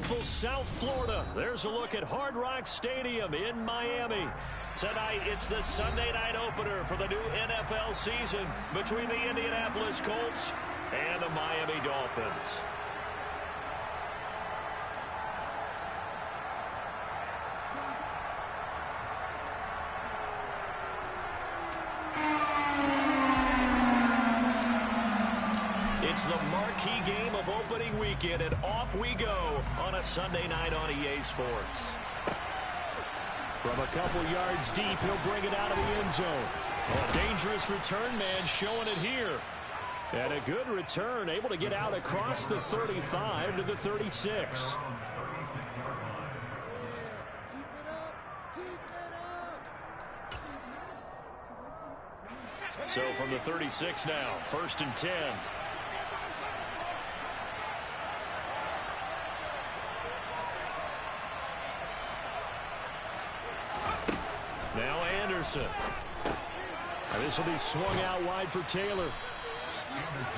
beautiful South Florida. There's a look at Hard Rock Stadium in Miami. Tonight, it's the Sunday night opener for the new NFL season between the Indianapolis Colts and the Miami Dolphins. It's the marquee game of opening weekend, and off we go on a Sunday night on EA Sports. From a couple yards deep, he'll bring it out of the end zone. A dangerous return man showing it here. And a good return, able to get out across the 35 to the 36. So from the 36 now, 1st and 10. Now Anderson. This will be swung out wide for Taylor.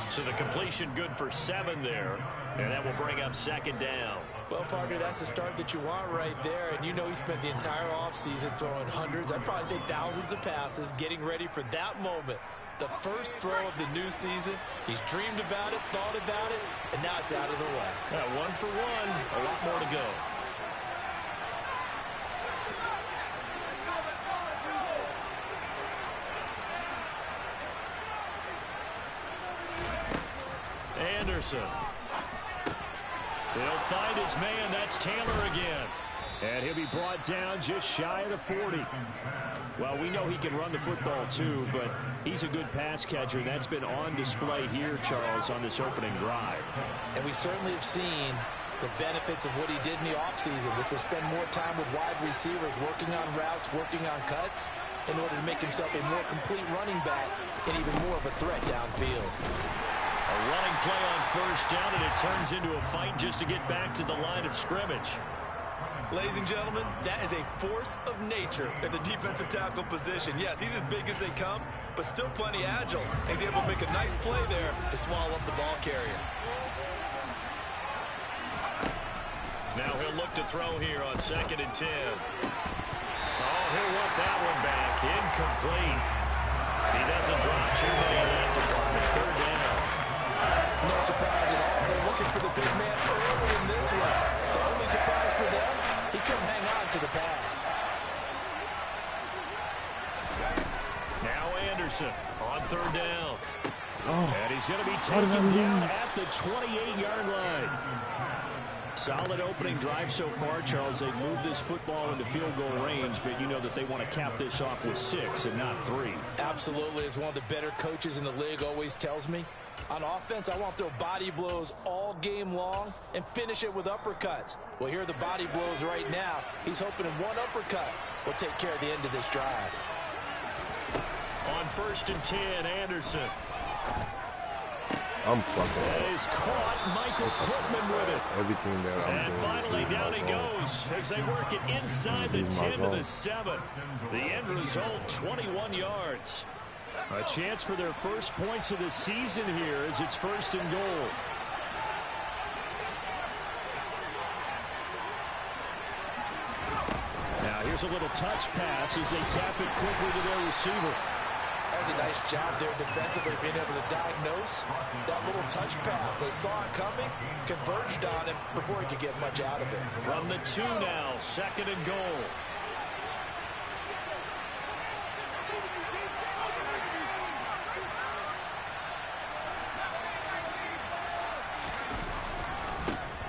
So the completion good for 7 there. And that will bring up 2nd down. Well, partner, that's the start that you want right there. And you know he spent the entire offseason throwing hundreds, I'd probably say thousands of passes, getting ready for that moment. The first throw of the new season. He's dreamed about it, thought about it, and now it's out of the way. Yeah, 1 for 1, a lot more to go. Anderson. He'll find his man. That's Taylor again. And he'll be brought down just shy of the 40. Well, we know he can run the football too, but he's a good pass catcher. That's been on display here, Charles, on this opening drive. And we certainly have seen the benefits of what he did in the offseason, which was spend more time with wide receivers, working on routes, working on cuts, in order to make himself a more complete running back and even more of a threat downfield. A running play on 1st down, and it turns into a fight just to get back to the line of scrimmage. Ladies and gentlemen, that is a force of nature at the defensive tackle position. Yes, he's as big as they come, but still plenty agile. He's able to make a nice play there to swallow up the ball carrier. Now he'll look to throw here on 2nd and 10. Oh, he'll want that one back. Incomplete. He doesn't drop too many in that department. 3rd down. No surprise at all. They're looking for the big man early in this one. The only surprise for them, he couldn't hang on to the pass. Now Anderson on 3rd down. And he's going to be taken down at the 28-yard line. Solid opening drive so far, Charles. They've moved this football into field goal range, but you know that they want to cap this off with 6 and not 3. Absolutely. As one of the better coaches in the league always tells me, on offense, I want to throw body blows all game long and finish it with uppercuts. Well, here are the body blows right now. He's hoping in one uppercut will take care of the end of this drive. On 1st and 10, Anderson. I'm fucking up. He's caught Michael Pittman with it. Everything that I'm doing. And finally down he goes as they work it inside the 10 to the 7. The end result, 21 yards. A chance for their first points of the season here as it's 1st and goal. Now here's a little touch pass as they tap it quickly to their receiver. That's a nice job there defensively, being able to diagnose that little touch pass. They saw it coming, converged on it before he could get much out of it. From the 2 now, 2nd and goal.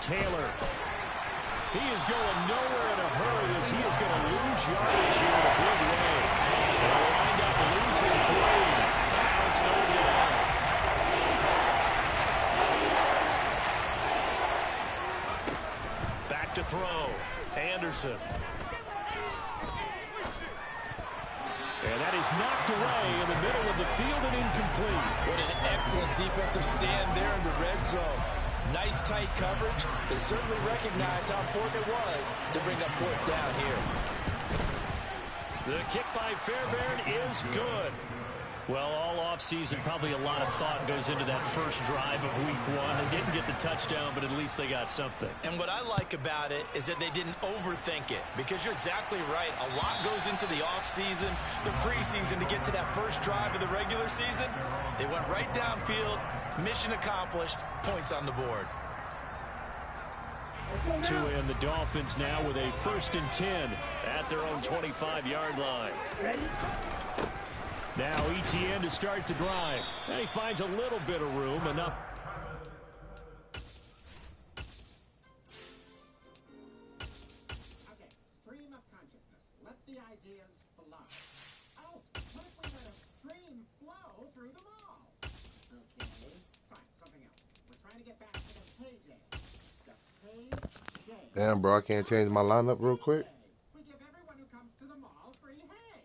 Taylor. He is going nowhere in a hurry as he is going to lose yardage here in a big way. They'll wind up losing 3. Now it's 3rd down. Back to throw. Anderson. And that is knocked away in the middle of the field and incomplete. What an excellent defensive stand there in the red zone. Nice tight coverage. They certainly recognized how important it was to bring up 4th down here. The kick by Fairbairn is good. Well, all offseason, probably a lot of thought goes into that first drive of week 1. They didn't get the touchdown, but at least they got something. And what I like about it is that they didn't overthink it, because you're exactly right. A lot goes into the offseason, the preseason, to get to that first drive of the regular season. They went right downfield, mission accomplished, points on the board. And the Dolphins now with a 1st and 10 at their own 25-yard line. Now ETN to start the drive. And he finds a little bit of room. Enough. Okay, stream of consciousness. Let the ideas flow. Oh, what if we let a stream flow through them all? Okay, fine, something else. We're trying to get back to the payday. The payday. Damn, bro, I can't change my lineup real quick. We give everyone who comes to the mall free hay.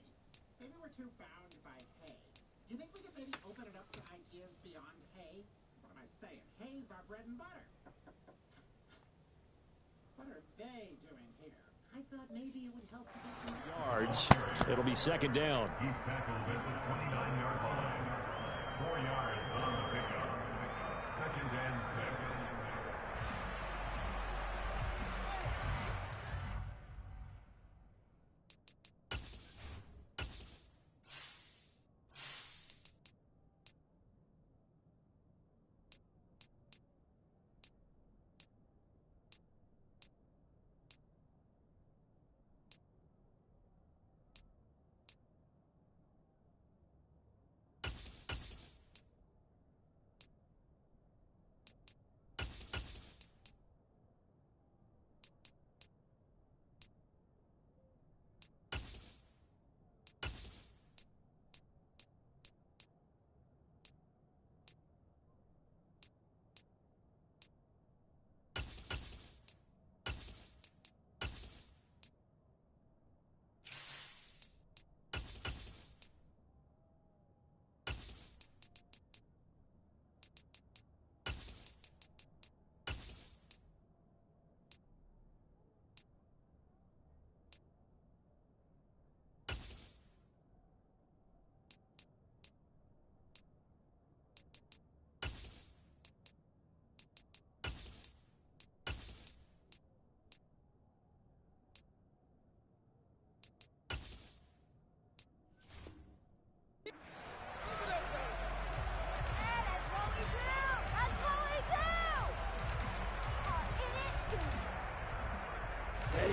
Maybe we're too bound by hay. Do you think we could maybe open it up to ideas beyond hay? What am I saying? Hay's our bread and butter. What are they doing here? I thought maybe it would help to get some Yards. It'll be 2nd down. He's tackled at the 29-yard line. 4 yards on the pickup. 2nd and 6.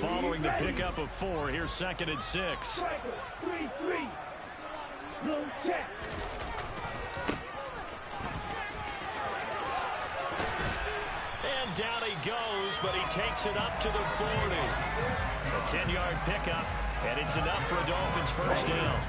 Following the pickup of 4, here's 2nd and 6. 3-3. No check. And down he goes, but he takes it up to the 40. A 10-yard pickup, and it's enough for a Dolphins 1st down.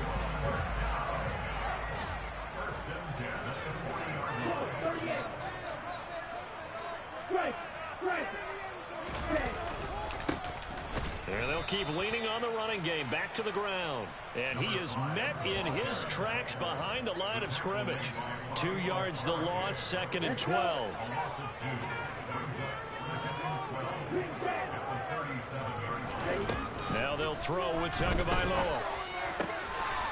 And they'll keep leaning on the running game. Back to the ground. And he is met in his tracks behind the line of scrimmage. 2 yards the loss, 2nd and 12. Now they'll throw with Tagovailoa.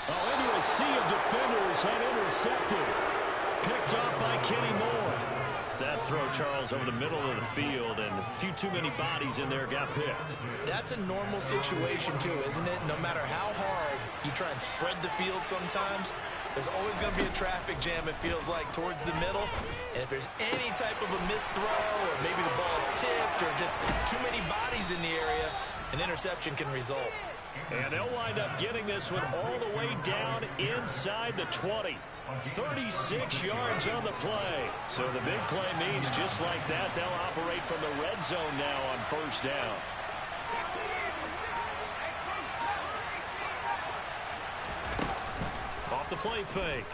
Oh, into a sea of defenders and intercepted. Picked off by Kenny Moore. That throw, Charles, over the middle of the field, and a few too many bodies in there got picked. That's a normal situation, too, isn't it? No matter how hard you try and spread the field sometimes, there's always going to be a traffic jam, it feels like, towards the middle. And if there's any type of a missed throw, or maybe the ball's tipped, or just too many bodies in the area, an interception can result. And they'll wind up getting this one all the way down inside the 20. 36 yards on the play. So the big play means just like that, they'll operate from the red zone now on 1st down. Off the play fake,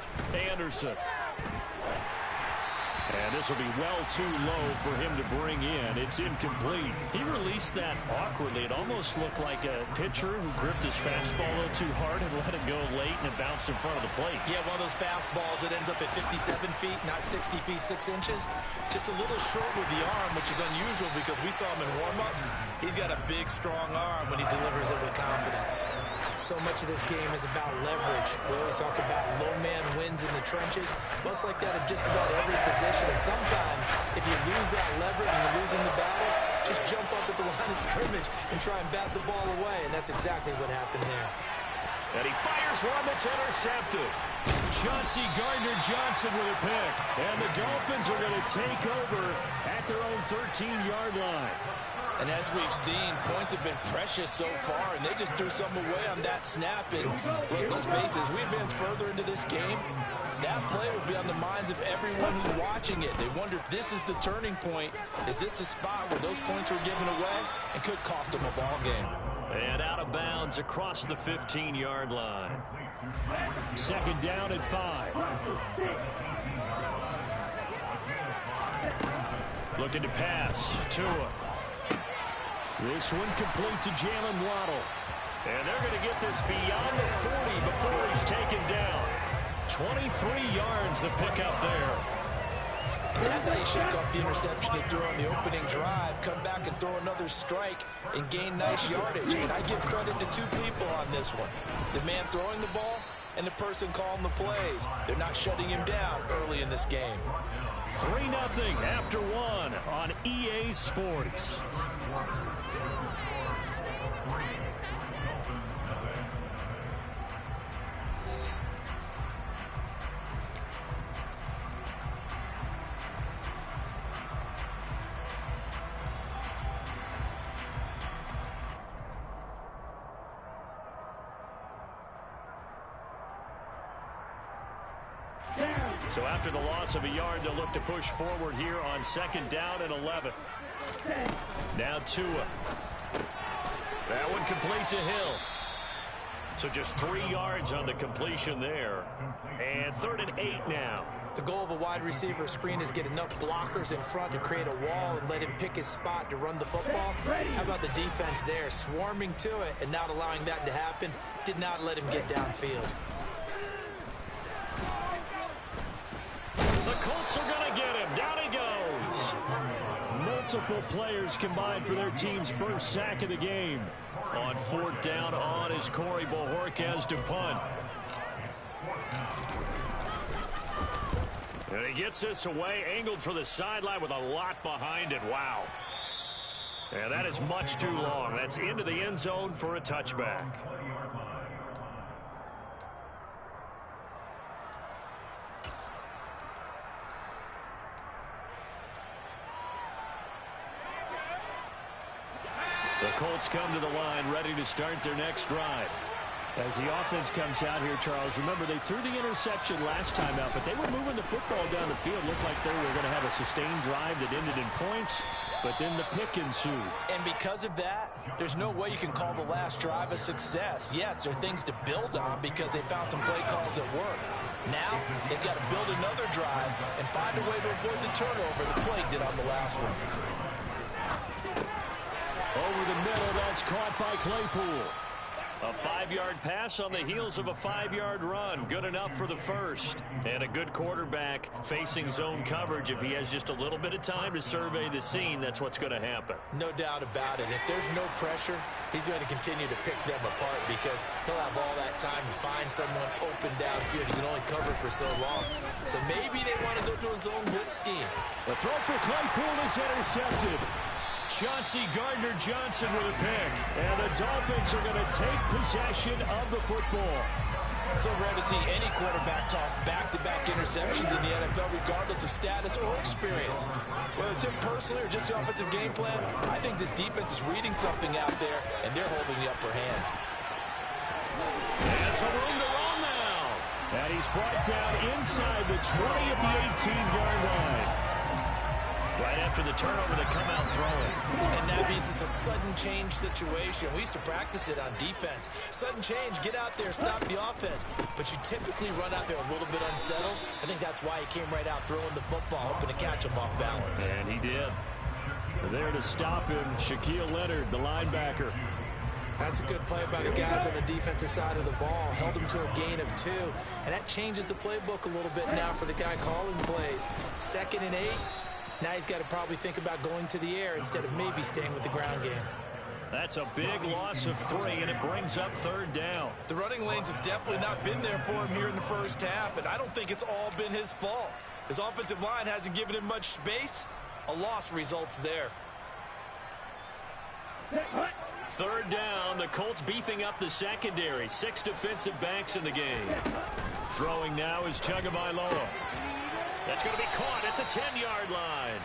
Anderson. And this will be well too low for him to bring in. It's incomplete. He released that awkwardly. It almost looked like a pitcher who gripped his fastball a little too hard and let it go late, and it bounced in front of the plate. Yeah, one of those fastballs that ends up at 57 feet, not 60 feet, 6 inches. Just a little short with the arm, which is unusual because we saw him in warm-ups. He's got a big, strong arm when he delivers it with confidence. So much of this game is about leverage. We always talk about low man wins in the trenches. Well, it's like that in just about every position. And sometimes, if you lose that leverage and you're losing the battle, just jump up at the line of scrimmage and try and bat the ball away. And that's exactly what happened there. And he fires one that's intercepted. Chauncey Gardner-Johnson with a pick. And the Dolphins are going to take over at their own 13-yard line. And as we've seen, points have been precious so far, and they just threw some away on that snap. And look, let's face it, as we advance further into this game, that play will be on the minds of everyone who's watching it. They wonder if this is the turning point. Is this the spot where those points were given away and could cost them a ball game? And out of bounds across the 15-yard line. Second down at 5. Looking to pass. Tua. This one complete to Jalen Waddle. And they're going to get this beyond the 40 before he's taken down. 23 yards the pickup there. And that's how you shake off the interception they threw on the opening drive. Come back and throw another strike and gain nice yardage. And I give credit to two people on this one. The man throwing the ball and the person calling the plays. They're not shutting him down early in this game. 3-0 after 1 on EA Sports. So after the loss of a yard, they'll look to push forward here on second down and 11. Now Tua. That one complete to Hill. So just 3 yards on the completion there. And 3rd and 8 now. The goal of a wide receiver screen is get enough blockers in front to create a wall and let him pick his spot to run the football. How about the defense there, swarming to it and not allowing that to happen? Did not let him get downfield. The Colts are going to get him. Down he goes. Multiple players combined for their team's first sack of the game. On 4th down on is Corey Bojorquez to punt. And he gets this away, angled for the sideline with a lot behind it. Wow. And that is much too long. That's into the end zone for a touchback. The Colts come to the line, ready to start their next drive. As the offense comes out here, Charles, remember they threw the interception last time out, but they were moving the football down the field. Looked like they were going to have a sustained drive that ended in points, but then the pick ensued. And because of that, there's no way you can call the last drive a success. Yes, there are things to build on because they found some play calls that work. Now, they've got to build another drive and find a way to avoid the turnover the play did on the last one. Over the middle, that's caught by Claypool. A 5-yard pass on the heels of a 5-yard run. Good enough for the first. And a good quarterback facing zone coverage. If he has just a little bit of time to survey the scene, that's what's going to happen. No doubt about it. If there's no pressure, he's going to continue to pick them apart because he'll have all that time to find someone open downfield. He can only cover for so long. So maybe they want to go to a zone blitz scheme. The throw for Claypool is intercepted. Chauncey Gardner-Johnson with a pick. And the Dolphins are going to take possession of the football. So rare to see any quarterback toss back-to-back interceptions in the NFL, regardless of status or experience. Whether it's him personally or just the offensive game plan, I think this defense is reading something out there, and they're holding the upper hand. And some room to run now. And he's brought down inside the 20 at the 18-yard line. Right after the turnover, they come out throwing. And that means it's a sudden change situation. We used to practice it on defense. Sudden change, get out there, stop the offense. But you typically run out there a little bit unsettled. I think that's why he came right out throwing the football, hoping to catch him off balance. And he did. There to stop him, Shaquille Leonard, the linebacker. That's a good play by the guys on the defensive side of the ball. Held him to a gain of 2. And that changes the playbook a little bit now for the guy calling plays. 2nd and 8. Now he's got to probably think about going to the air instead of maybe staying with the ground game. That's a big loss of 3, and it brings up 3rd down. The running lanes have definitely not been there for him here in the first half, and I don't think it's all been his fault. His offensive line hasn't given him much space. A loss results there. 3rd down, the Colts beefing up the secondary. 6 defensive backs in the game. Throwing now is Tagovailoa. That's going to be caught at the 10-yard line.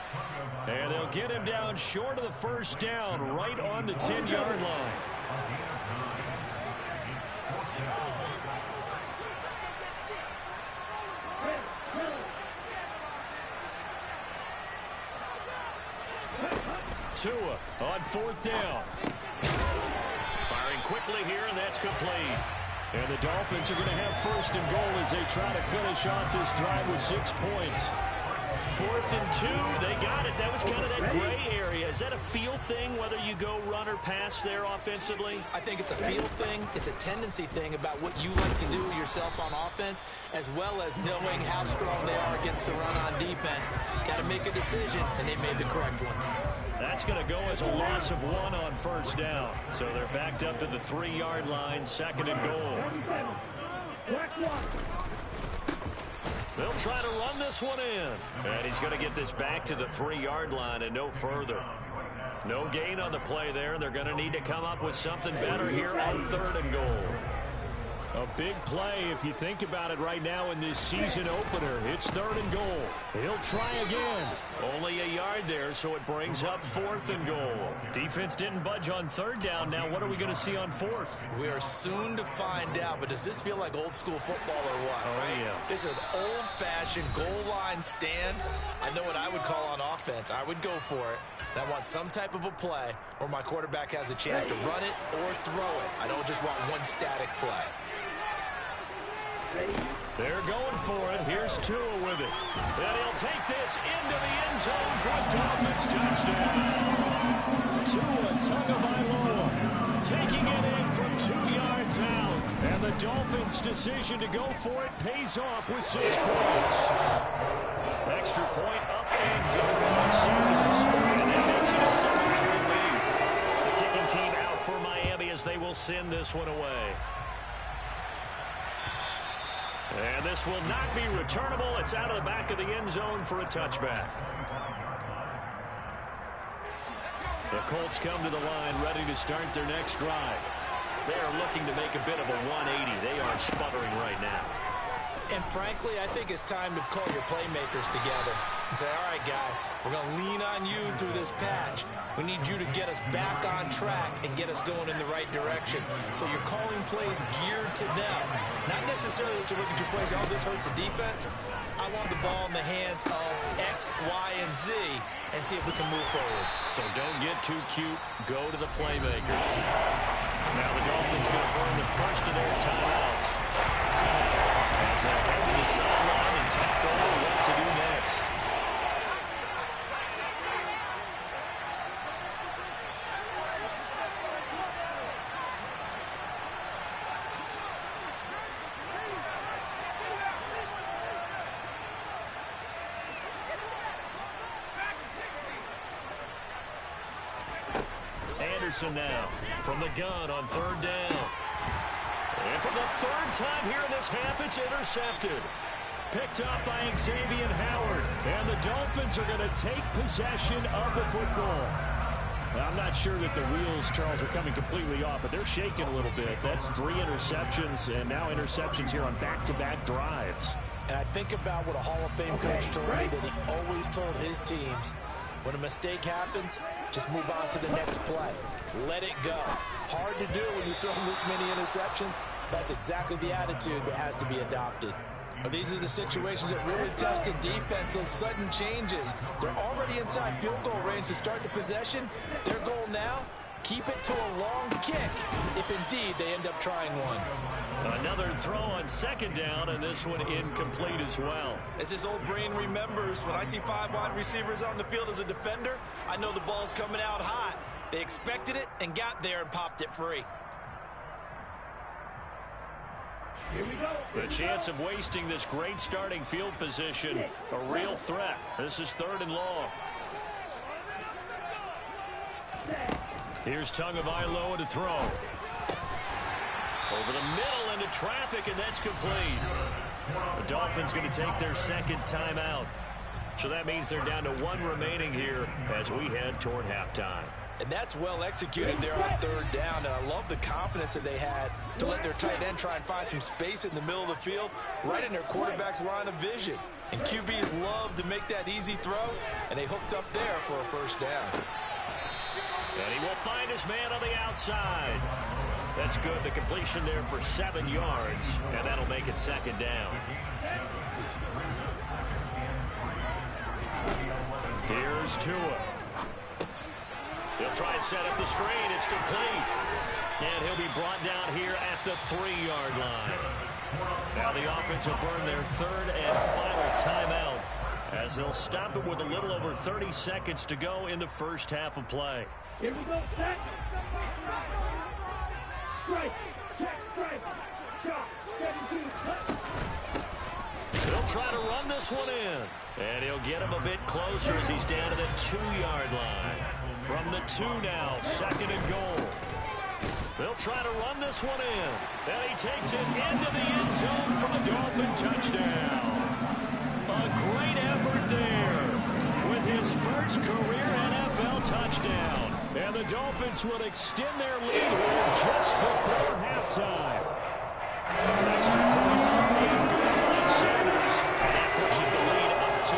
And they'll get him down short of the 1st down, right on the 10-yard line. Tua on 4th down. Firing quickly here, and that's complete. And the Dolphins are going to have 1st and goal as they try to finish off this drive with 6 points. 4th and 2, they got it. That was kind of that gray area. Is that a feel thing, whether you go run or pass there offensively? I think it's a feel thing. It's a tendency thing about what you like to do yourself on offense, as well as knowing how strong they are against the run on defense. Got to make a decision, and they made the correct one. That's going to go as a loss of 1 on 1st down. So they're backed up to the 3-yard line, 2nd and goal. They'll try to run this one in. And he's going to get this back to the 3-yard line and no further. No gain on the play there. They're going to need to come up with something better here on 3rd and goal. A big play if you think about it right now in this season opener. It's 3rd and goal. He'll try again. Only a yard there, so it brings up 4th and goal. Defense didn't budge on 3rd down. Now what are we going to see on 4th? We are soon to find out, but does this feel like old school football or what? Oh, right? yeah. It's an old-fashioned goal line stand. I know what I would call on offense. I would go for it. And I want some type of a play where my quarterback has a chance to run it or throw it. I don't just want one static play. They're going for it. Here's Tua with it. And he'll take this into the end zone for a Dolphins touchdown. Tua Tagovailoa taking it in from 2 yards out. And the Dolphins' decision to go for it pays off with 6 points. Extra point up and good by Sanders. And that makes it a 7-3 lead. The kicking team out for Miami as they will send this one away. And this will not be returnable. It's out of the back of the end zone for a touchback. The Colts come to the line ready to start their next drive. They are looking to make a bit of a 180. They are sputtering right now. And frankly, I think it's time to call your playmakers together and say, all right, guys, we're going to lean on you through this patch. We need you to get us back on track and get us going in the right direction. So you're calling plays geared to them. Not necessarily that you look at your plays, oh, this hurts the defense. I want the ball in the hands of X, Y, and Z and see if we can move forward. So don't get too cute. Go to the playmakers. Now the Dolphins going to burn the first of their timeouts. As they head to the sideline and talk over what to do next. Anderson now from the gun on 3rd down. And for the 3rd time here in this half, it's intercepted. Picked up by Xavier Howard. And the Dolphins are going to take possession of the football. I'm not sure that the wheels, Charles, are coming completely off, but they're shaking a little bit. That's 3 interceptions, and now interceptions here on back-to-back drives. And I think about what a Hall of Fame coach told me that he always told his teams, when a mistake happens, just move on to the next play. Let it go. Hard to do when you've thrown this many interceptions. That's exactly the attitude that has to be adopted. These are the situations that really test a defense, those sudden changes. They're already inside field goal range to start the possession. Their goal now, keep it to a long kick, if indeed they end up trying one. Another throw on second down, and this one incomplete as well. As his old brain remembers, when I see 5 wide receivers on the field as a defender, I know the ball's coming out hot. They expected it and got there and popped it free. The chance of wasting this great starting field position, a real threat. This is 3rd and long. Here's Tagovailoa to throw. Over the middle into traffic, and that's complete. The Dolphins going to take their second timeout. So that means they're down to 1 remaining here as we head toward halftime. And that's well executed there on 3rd down. And I love the confidence that they had to let their tight end try and find some space in the middle of the field, right in their quarterback's line of vision. And QBs love to make that easy throw, and they hooked up there for a 1st down. And he will find his man on the outside. That's good. The completion there for 7 yards, and that'll make it 2nd down. Here's Tua. He'll try and set up the screen. It's complete. And he'll be brought down here at the 3-yard line. Now the offense will burn their 3rd and final timeout as they'll stop it with a little over 30 seconds to go in the first half of play. Here we go, set. Strike, check, strike, shot, 17, cut. He'll try to run this one in. And he'll get him a bit closer as he's down to the 2-yard line. From the 2 now, 2nd and goal. They'll try to run this one in. And he takes it into the end zone for the Dolphin touchdown. A great effort there with his first career NFL touchdown. And the Dolphins will extend their lead here just before halftime. Extra point being good on Sanders. And that pushes the lead up to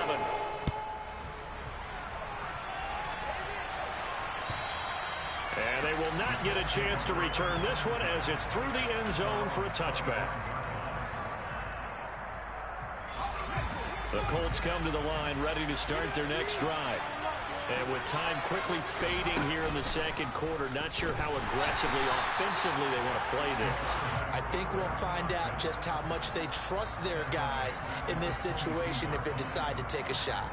11. And they will not get a chance to return this one as it's through the end zone for a touchback. The Colts come to the line ready to start their next drive. And with time quickly fading here in the 2nd quarter, not sure how aggressively, offensively they want to play this. I think we'll find out just how much they trust their guys in this situation if they decide to take a shot.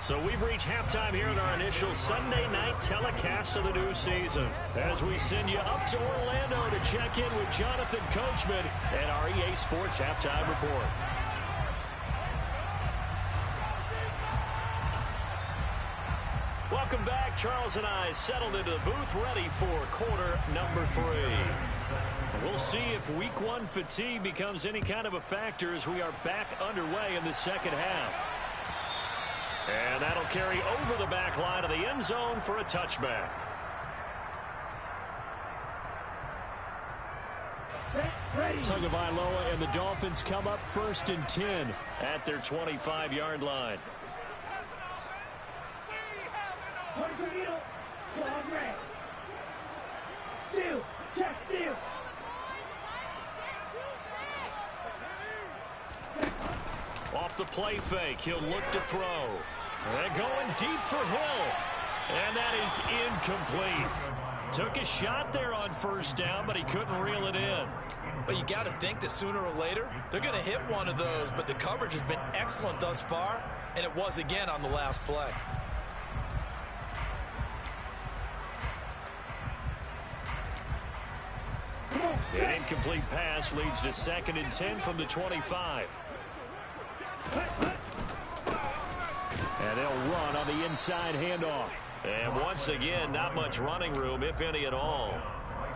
So we've reached halftime here in our initial Sunday night telecast of the new season. As we send you up to Orlando to check in with Jonathan Coachman and our EA Sports Halftime Report. Welcome back. Charles and I settled into the booth ready for quarter number 3. We'll see if week 1 fatigue becomes any kind of a factor as we are back underway in the 2nd half. And that'll carry over the back line of the end zone for a touchback. Tagovailoa and the Dolphins come up 1st and 10 at their 25-yard line. Steal, check, steal. Off the play fake, he'll look to throw. And going deep for Hill. And that is incomplete. Took a shot there on 1st down, but he couldn't reel it in. But you got to think that sooner or later, they're going to hit one of those. But the coverage has been excellent thus far, and it was again on the last play. An incomplete pass leads to 2nd and 10 from the 25. And they'll run on the inside handoff. And once again, not much running room, if any at all.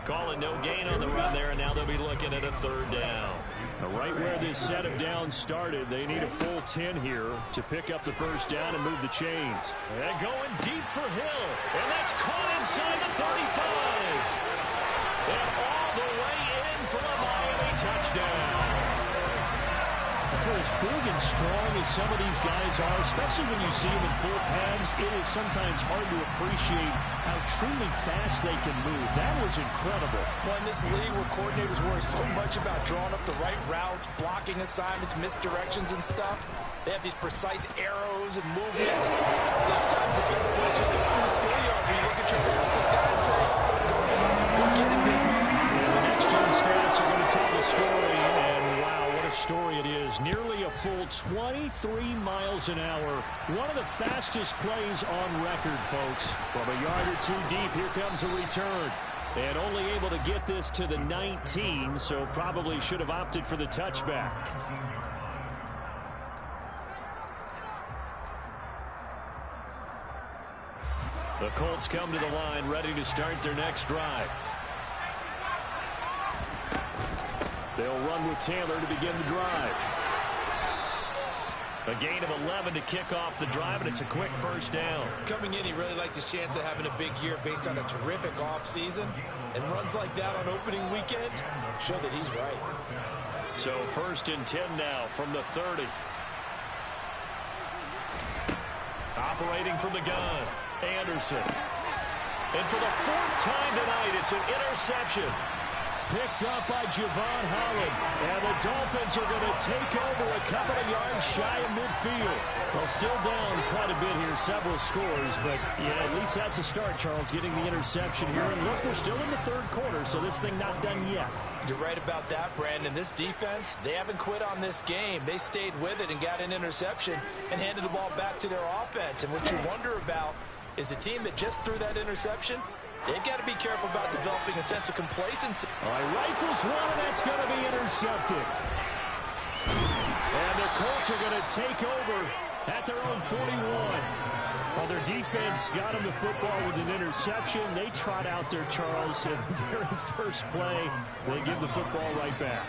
Calling no gain on the run there, and now they'll be looking at a 3rd down. Right where this set of downs started, they need a full 10 here to pick up the 1st down and move the chains. And going deep for Hill. And that's caught inside the 35. And all the way in for a Miami touchdown. for as big and strong as some of these guys are, especially when you see them in full pads, it is sometimes hard to appreciate how truly fast they can move. That was incredible. Well, in this league where coordinators worry so much about drawing up the right routes, blocking assignments, misdirections and stuff, they have these precise arrows and movements. Sometimes the best play just come from the schoolyard where you look at your fastest guy and say, go get him, baby. The next-gen stats are going to tell the story, and wow, what a story it is. Nearly a full 23 miles an hour. One of the fastest plays on record, folks. From a yard or two deep, here comes a return. And only able to get this to the 19, so probably should have opted for the touchback. The Colts come to the line, ready to start their next drive. They'll run with Taylor to begin the drive. A gain of 11 to kick off the drive, and it's a quick first down. Coming in, he really liked his chance of having a big year based on a terrific offseason. And runs like that on opening weekend show that he's right. So 1st and 10 now from the 30. Operating from the gun, Anderson. And for the 4th time tonight, it's an interception. Picked up by Javon Holland. And the Dolphins are going to take over a couple of yards shy of midfield. Well, still down quite a bit here, several scores. But, yeah, at least that's a start, Charles, getting the interception here. And look, we're still in the 3rd quarter, so this thing not done yet. You're right about that, Brandon. This defense, they haven't quit on this game. They stayed with it and got an interception and handed the ball back to their offense. And what you wonder about is a team that just threw that interception, they've got to be careful about developing a sense of complacency. All right, rifles one, and that's going to be intercepted. And the Colts are going to take over at their own 41. Well, their defense got them the football with an interception. They trot out there, Charles, and the very first play, they give the football right back.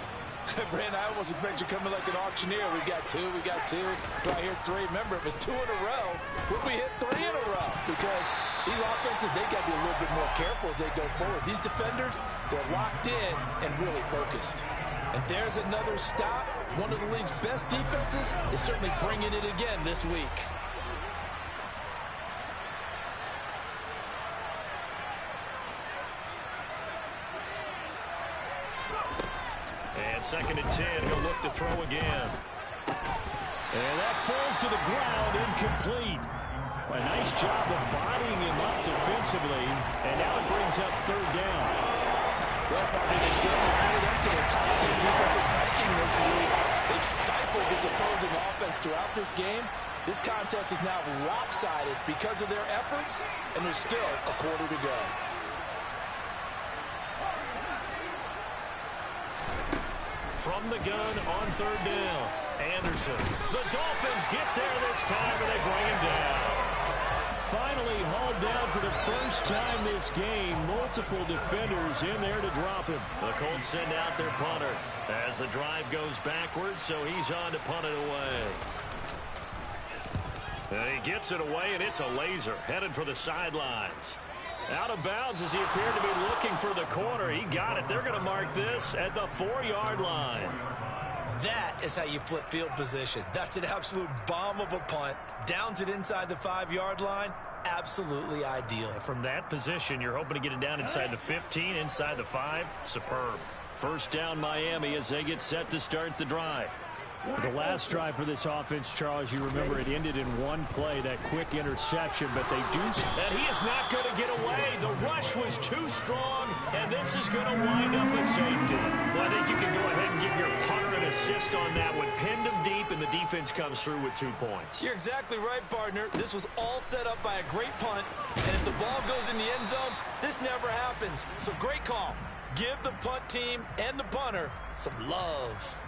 Brandon, I almost expect you coming like an auctioneer. We got two. Do I hear 3? Remember, it was 2 in a row. Would we hit 3 in a row? Because these offenses, they got to be a little bit more careful as they go forward. These defenders, they're locked in and really focused. And there's another stop. One of the league's best defenses is certainly bringing it again this week. And 2nd and 10, he'll look to throw again. And that falls to the ground, incomplete. A nice job of bodying him up defensively, and now it brings up 3rd down. Well, partner, they certainly played up to their top 10 defensive ranking this week. They've stifled this opposing offense throughout this game. This contest is now lopsided because of their efforts, and there's still a quarter to go. From the gun on 3rd down, Anderson. The Dolphins get there this time, and they bring him down. Finally hauled down for the first time this game. Multiple defenders in there to drop him. The Colts send out their punter as the drive goes backwards, so he's on to punt it away. And he gets it away, and it's a laser headed for the sidelines. Out of bounds as he appeared to be looking for the corner. He got it. They're going to mark this at the 4-yard line. That is how you flip field position. That's an absolute bomb of a punt. Downs it inside the 5-yard line. Absolutely ideal. From that position, you're hoping to get it down inside the 15, inside the 5. Superb. 1st down Miami as they get set to start the drive. The last drive for this offense, Charles, you remember it ended in one play, that quick interception, but they do. And he is not going to get away. The rush was too strong, and this is going to wind up a safety. Well, I think you can go ahead and give your punter an assist on that one. Pinned him deep, and the defense comes through with 2 points. You're exactly right, partner. This was all set up by a great punt, and if the ball goes in the end zone, this never happens. So great call. Give the punt team and the punter some love.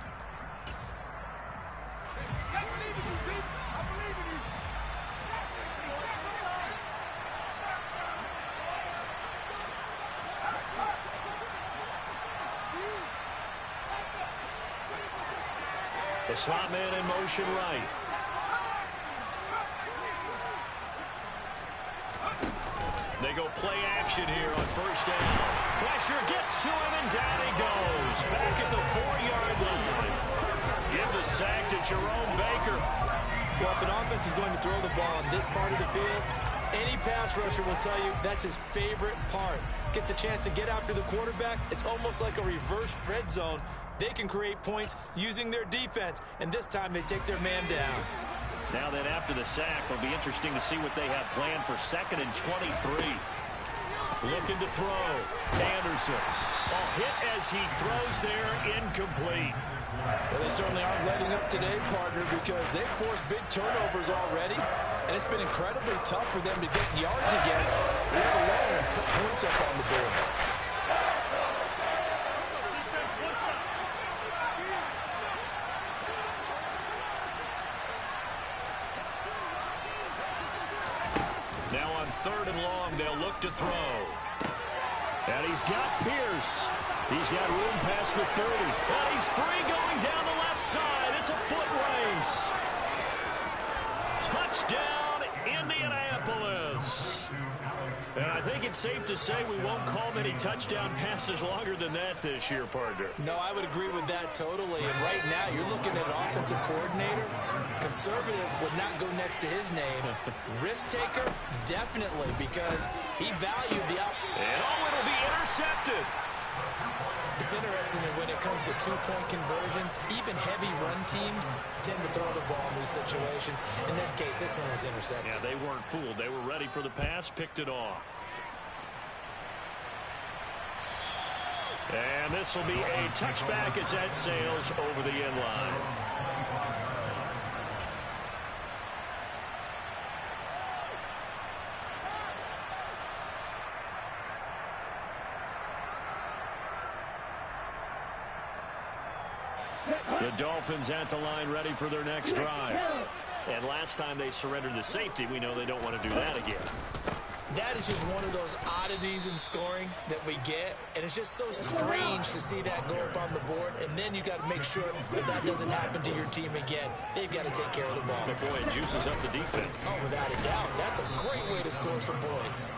The slot man in motion right. They go play action here on 1st down. Pressure gets to him, and down he goes. Back at the 4-yard line. Give the sack to Jerome Baker. Well, if an offense is going to throw the ball on this part of the field, any pass rusher will tell you that's his favorite part. Gets a chance to get after the quarterback. It's almost like a reverse red zone. They can create points using their defense, and this time they take their man down. Now then, after the sack, it'll be interesting to see what they have planned for 2nd and 23. Looking to throw. Anderson. Hit as he throws there, incomplete. Well, they certainly aren't letting up today, partner, because they've forced big turnovers already, and it's been incredibly tough for them to get yards against, let alone put points up on the board. Now on 3rd and long, they'll look to throw. And he's got Pierce. He's got room past the 30. And he's free going down the left side. It's a foot race. Touchdown, Indianapolis. And I think it's safe to say we won't call many touchdown passes longer than that this year, partner. No, I would agree with that totally. And right now, you're looking at an offensive coordinator. Conservative would not go next to his name. Risk taker, definitely, because he valued the and it'll be intercepted. It's interesting that when it comes to two-point conversions, even heavy run teams tend to throw the ball in these situations. In this case, this one was intercepted. Yeah, they weren't fooled. They were ready for the pass, picked it off. And this will be a touchback as that sails over the end line. The Dolphins at the line ready for their next drive. And last time they surrendered the safety, we know they don't want to do that again. That is just one of those oddities in scoring that we get, and it's just so strange to see that go up on the board, and then you got to make sure that that doesn't happen to your team again. They've got to take care of the ball. But boy, it juices up the defense. Oh, without a doubt. That's a great way to score some points.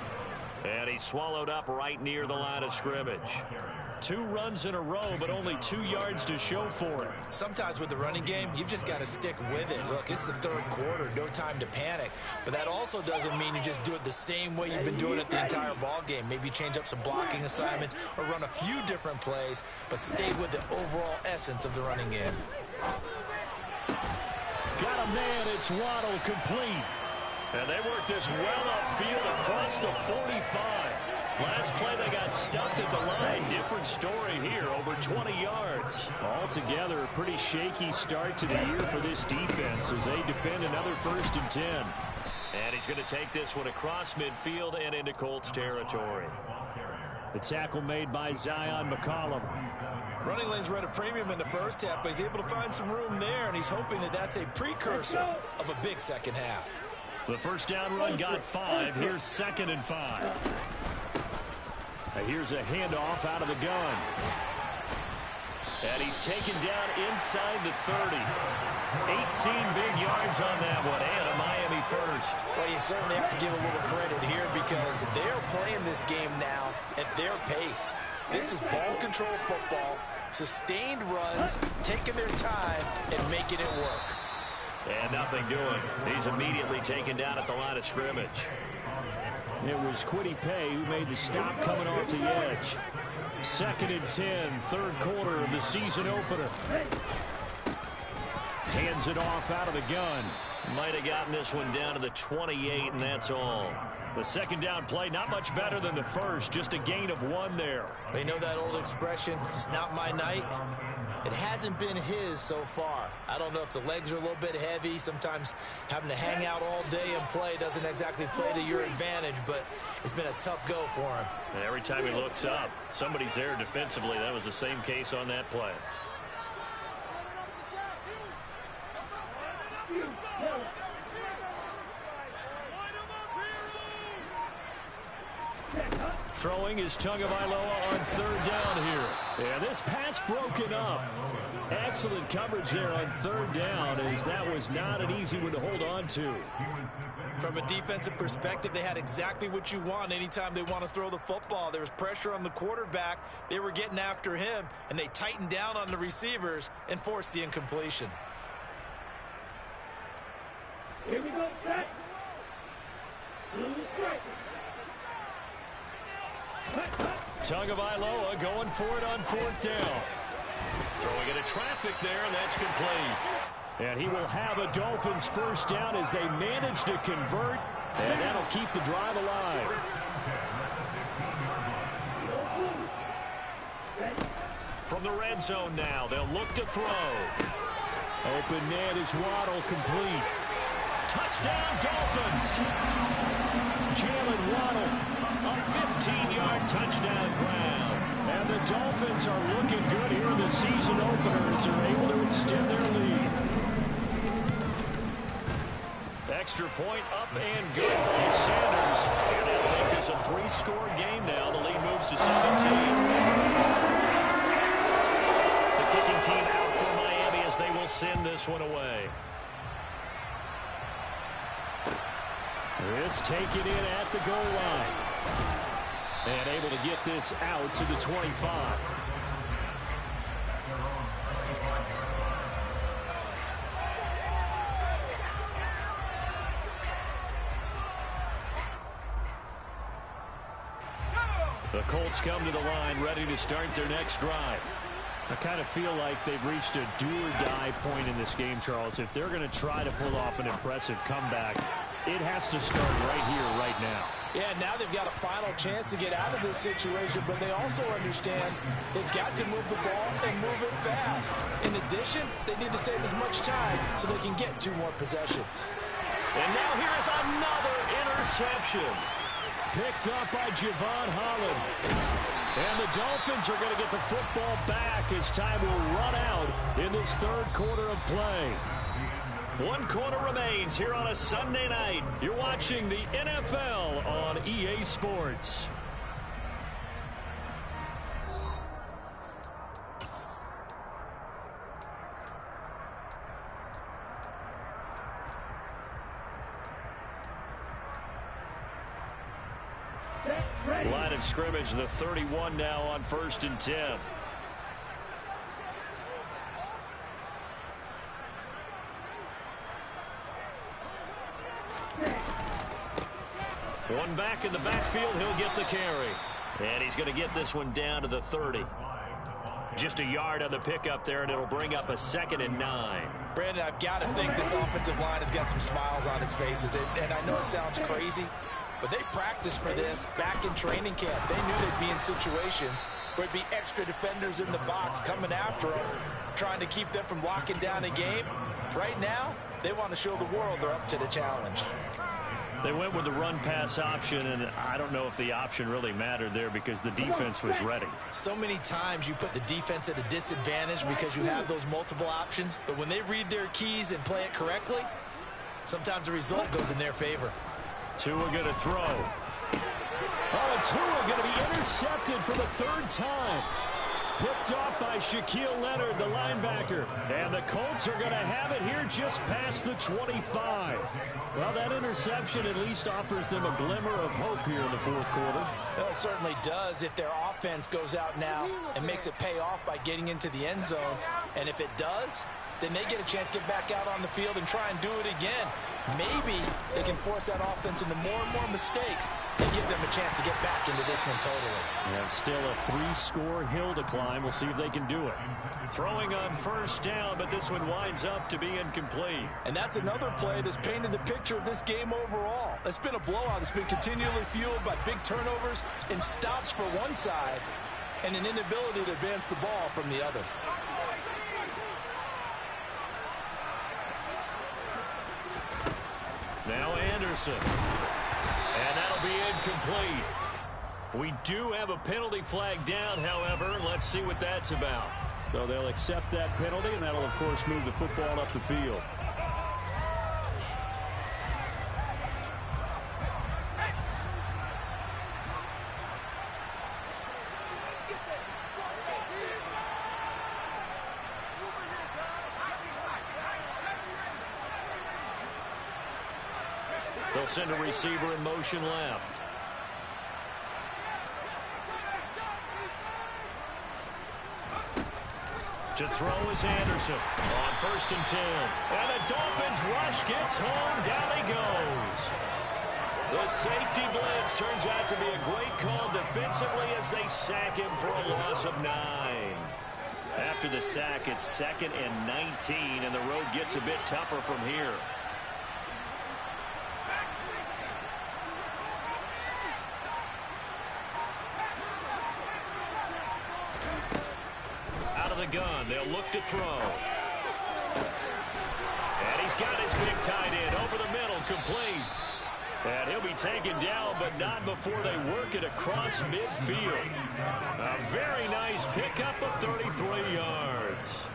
And he's swallowed up right near the line of scrimmage. 2 runs in a row, but only 2 yards to show for it. Sometimes with the running game, you've just got to stick with it. Look, it's the 3rd quarter, no time to panic. But that also doesn't mean you just do it the same way you've been doing it the entire ball game. Maybe change up some blocking assignments or run a few different plays, but stay with the overall essence of the running game. Got a man, it's Waddle, complete. And they work this well upfield across the 45. Last play, they got stuffed at the line. Different story here, over 20 yards. Altogether, a pretty shaky start to the year for this defense as they defend another 1st and 10. And he's going to take this one across midfield and into Colts territory. The tackle made by Zion McCollum. Running lanes were at a premium in the first half, but he's able to find some room there, and he's hoping that that's a precursor of a big second half. The first down run got 5. Here's 2nd and 5. Here's a handoff out of the gun. And he's taken down inside the 30. 18 big yards on that one, and a Miami first. Well, you certainly have to give a little credit here because they're playing this game now at their pace. This is ball control football, sustained runs, taking their time, and making it work. And nothing doing. He's immediately taken down at the line of scrimmage. It was Kwity Paye who made the stop coming off the edge. 2nd and 10, 3rd quarter of the season opener. Hands it off out of the gun. Might have gotten this one down to the 28, and that's all. The 2nd down play, not much better than the first, just a gain of 1 there. You know that old expression, it's not my night? It hasn't been his so far. I don't know if the legs are a little bit heavy. Sometimes having to hang out all day and play doesn't exactly play to your advantage, but it's been a tough go for him. And every time he looks up, somebody's there defensively. That was the same case on that play. Throwing is Tagovailoa on 3rd down here. And this pass broken up. Excellent coverage there on 3rd down, as that was not an easy one to hold on to. From a defensive perspective, they had exactly what you want anytime they want to throw the football. There was pressure on the quarterback. They were getting after him, and they tightened down on the receivers and forced the incompletion. Here we go, set. Tagovailoa going for it on 4th down. Throwing into traffic there, and that's complete. And he will have a Dolphins first down as they manage to convert, and that'll keep the drive alive. From the red zone now, they'll look to throw. Open man is Waddle, complete. Touchdown, Dolphins! Jalen Waddle, a 15-yard touchdown grab. And the Dolphins are looking good here in the season opener as they're able to extend their lead. Extra point up and good by Sanders. And that'll make this a 3-score game now. The lead moves to 17. The kicking team out for Miami as they will send this one away. This taken in at the goal line. And able to get this out to the 25. The Colts come to the line ready to start their next drive. I kind of feel like they've reached a do-or-die point in this game, Charles. If they're going to try to pull off an impressive comeback, it has to start right here, right now. Yeah, now they've got a final chance to get out of this situation, but they also understand they've got to move the ball and move it fast. In addition, they need to save as much time so they can get 2 more possessions. And now here's another interception. Picked up by Javon Holland. And the Dolphins are going to get the football back as time will run out in this 3rd quarter of play. 1 quarter remains here on a Sunday night. You're watching the NFL on EA Sports. Line of scrimmage, the 31 now on 1st and 10. One back in the backfield, he'll get the carry. And he's going to get this one down to the 30. Just a yard on the pickup there, and it'll bring up a 2nd and 9. Brandon, I've got to think this offensive line has got some smiles on its faces. And I know it sounds crazy, but they practiced for this back in training camp. They knew they'd be in situations where it'd be extra defenders in the box coming after them, trying to keep them from locking down a game. Right now, they want to show the world they're up to the challenge. They went with the run-pass option, and I don't know if the option really mattered there because the defense was ready. So many times you put the defense at a disadvantage because you have those multiple options, but when they read their keys and play it correctly, sometimes the result goes in their favor. Tua going to throw. Oh, and Tua going to be intercepted for the 3rd time. Picked off by Shaquille Leonard, the linebacker. And the Colts are going to have it here just past the 25. Well, that interception at least offers them a glimmer of hope here in the 4th quarter. Well, it certainly does if their offense goes out now and makes it pay off by getting into the end zone. And if it does, then they get a chance to get back out on the field and try and do it again. Maybe they can force that offense into more and more mistakes and give them a chance to get back into this one totally. And still a 3-score hill to climb. We'll see if they can do it. Throwing on 1st down, but this one winds up to be incomplete. And that's another play that's painted the picture of this game overall. It's been a blowout. It's been continually fueled by big turnovers and stops for one side and an inability to advance the ball from the other. Now Anderson. And that'll be incomplete. We do have a penalty flag down, however. Let's see what that's about. So they'll accept that penalty, and that'll, of course, move the football up the field. They'll send a receiver in motion left. To throw is Anderson on 1st and 10. And the Dolphins rush gets home. Down he goes. The safety blitz turns out to be a great call defensively as they sack him for a loss of 9. After the sack, it's 2nd and 19, and the road gets a bit tougher from here. Out of the gun, they'll look to throw. And he's got his big tight end over the middle, complete. And he'll be taken down, but not before they work it across midfield. A very nice pickup of 33 yards.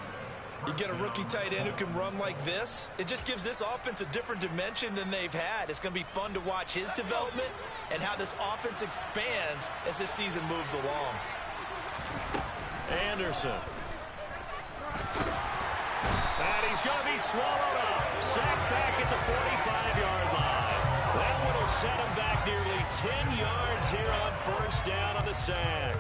You get a rookie tight end who can run like this, it just gives this offense a different dimension than they've had. It's going to be fun to watch his development and how this offense expands as this season moves along. Anderson. And he's going to be swallowed up. Sacked back at the 45-yard line. That one will set him back nearly 10 yards here on 1st down on the sack.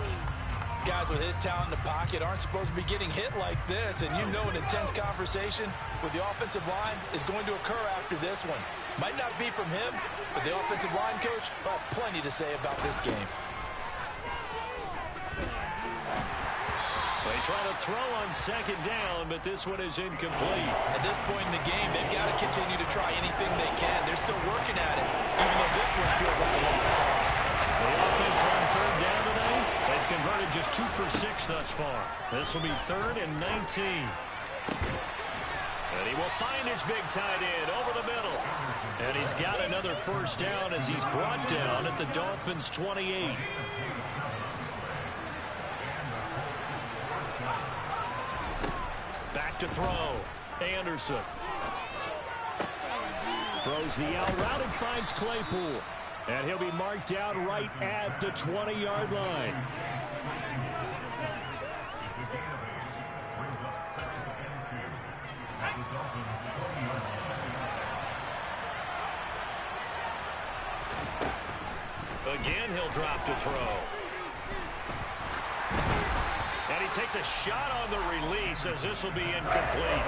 Guys with his talent in the pocket aren't supposed to be getting hit like this, and you know an intense conversation with the offensive line is going to occur after this one. Might not be from him, but the offensive line coach will have plenty to say about this game. They try to throw on 2nd down, but this one is incomplete. At this point in the game, they've got to continue to try anything they can. They're still working at it, even though this one feels like a lost cause. The offense on 3rd down today, they've converted just 2 for 6 thus far. This will be 3rd and 19. And he will find his big tight end over the middle. And he's got another 1st down as he's brought down at the Dolphins' 28. Back to throw. Anderson. Throws the out route and finds Claypool. And he'll be marked down right at the 20-yard line. Again, he'll drop to throw. And he takes a shot on the release as this will be incomplete.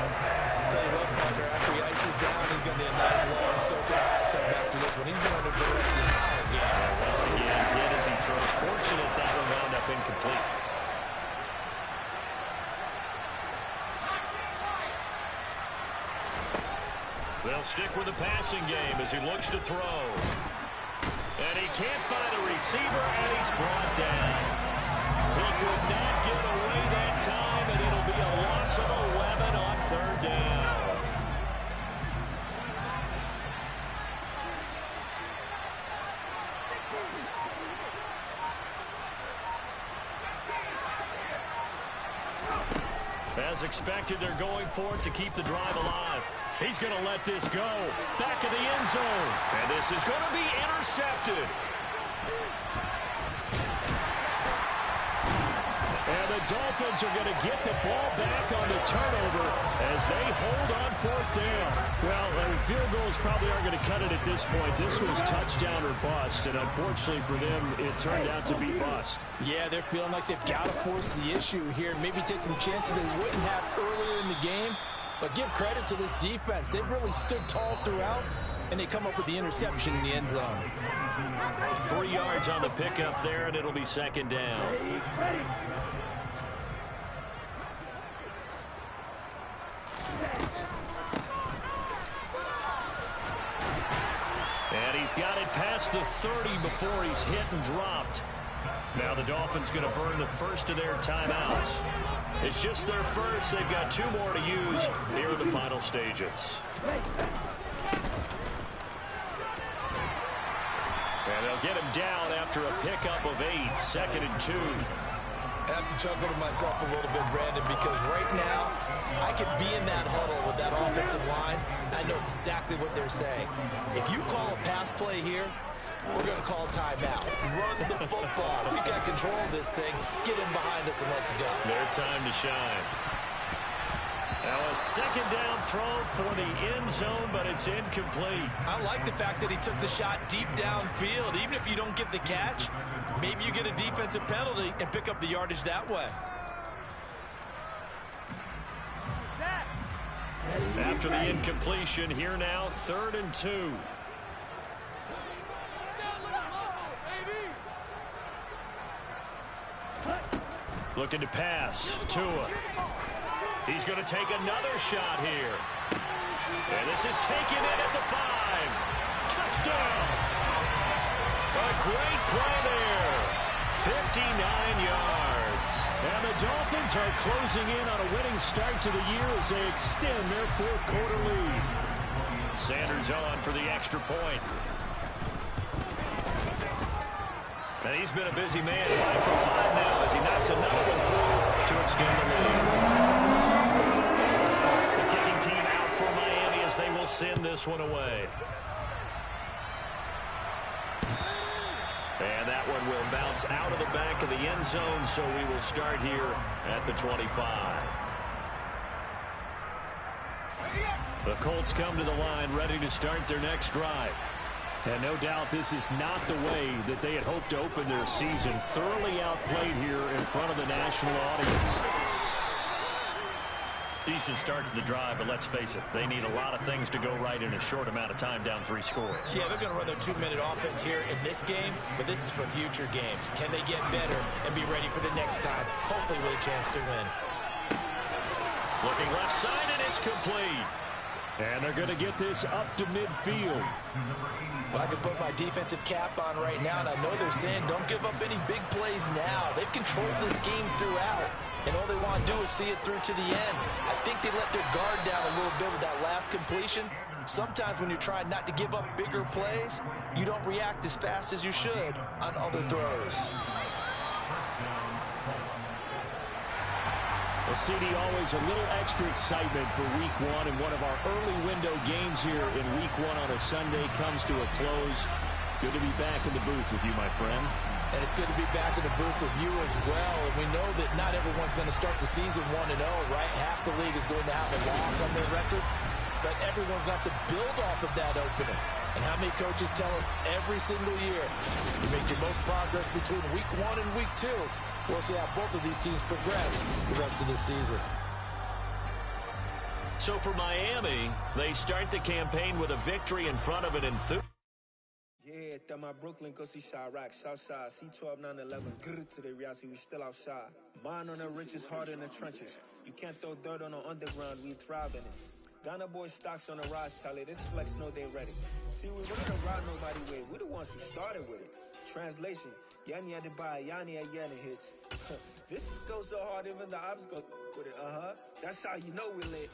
Tell you what, partner, after he ices down, he's going to be a nice long soaking hot tub after this one. He's been under duress the entire game. And once again, hit as he throws. Fortunate that one wound up incomplete. They'll stick with the passing game as he looks to throw. And he can't find a receiver, and he's brought down. He could not get away that time, and it'll be a loss of 11 on 3rd down. As expected, they're going for it to keep the drive alive. He's going to let this go. Back of the end zone. And this is going to be intercepted. And the Dolphins are going to get the ball back on the turnover as they hold on 4th down. Well, field goals probably aren't going to cut it at this point. This was touchdown or bust, and unfortunately for them, it turned out to be bust. Yeah, they're feeling like they've got to force the issue here, maybe take some chances they wouldn't have earlier in the game. But give credit to this defense. They've really stood tall throughout, and they come up with the interception in the end zone. 3 yards on the pickup there, and it'll be 2nd down. And he's got it past the 30 before he's hit and dropped. Now the Dolphins going to burn the first of their timeouts. It's just their first. They've got 2 more to use here in the final stages. And they'll get him down after a pickup of 8, 2nd and 2. I have to chuckle to myself a little bit, Brandon, because right now I could be in that huddle with that offensive line. I know exactly what they're saying. If you call a pass play here, we're going to call timeout. Run the football. We got control of this thing. Get in behind us and let's go. Their time to shine. Now a 2nd down throw for the end zone, but it's incomplete. I like the fact that he took the shot deep downfield. Even if you don't get the catch, maybe you get a defensive penalty and pick up the yardage that way. After the incompletion, here now, 3rd and 2. Looking to pass. Tua. He's going to take another shot here. And this is taken in at the 5. Touchdown. A great play there. 59 yards. And the Dolphins are closing in on a winning start to the year as they extend their 4th quarter lead. Sanders on for the extra point. And he's been a busy man, 5 for 5 now as he knocks another one through to extend the lead. The kicking team out for Miami as they will send this one away. And that one will bounce out of the back of the end zone, so we will start here at the 25. The Colts come to the line ready to start their next drive. And no doubt this is not the way that they had hoped to open their season. Thoroughly outplayed here in front of the national audience. Decent start to the drive, but let's face it, they need a lot of things to go right in a short amount of time, down 3 scores. Yeah, they're going to run their 2-minute offense here in this game, but this is for future games. Can they get better and be ready for the next time, hopefully with a chance to win? Looking left side, and it's complete. And they're going to get this up to midfield. Well, I can put my defensive cap on right now, and I know they're saying don't give up any big plays now. They've controlled this game throughout, and all they want to do is see it through to the end. I think they let their guard down a little bit with that last completion. Sometimes when you're trying not to give up bigger plays, you don't react as fast as you should on other throws. Well, CD, always a little extra excitement for Week 1, and one of our early window games here in Week 1 on a Sunday comes to a close. Good to be back in the booth with you, my friend. And it's good to be back in the booth with you as well. And we know that not everyone's going to start the season 1-0, right? Half the league is going to have a loss on their record, but everyone's got to build off of that opening. And how many coaches tell us every single year you make your most progress between Week 1 and Week 2. We'll see how both of these teams progress the rest of the season. So for Miami, they start the campaign with a victory in front of an enthusiastic. Yeah, that my Brooklyn, go see Chirac, Southside, C12, 911, good to the reality, we still outside. Mine on the riches, hard in the trenches. You can't throw dirt on the underground, we thrive in it. Ghana boys stocks on the rise, Charlie, this flex know they ready. See, we wouldn't ride nobody way, we the ones who started with it. Translation, Yanni had to buy, Yanni had Yanni hits. This goes so hard, even the ops go with it, that's how you know we lit.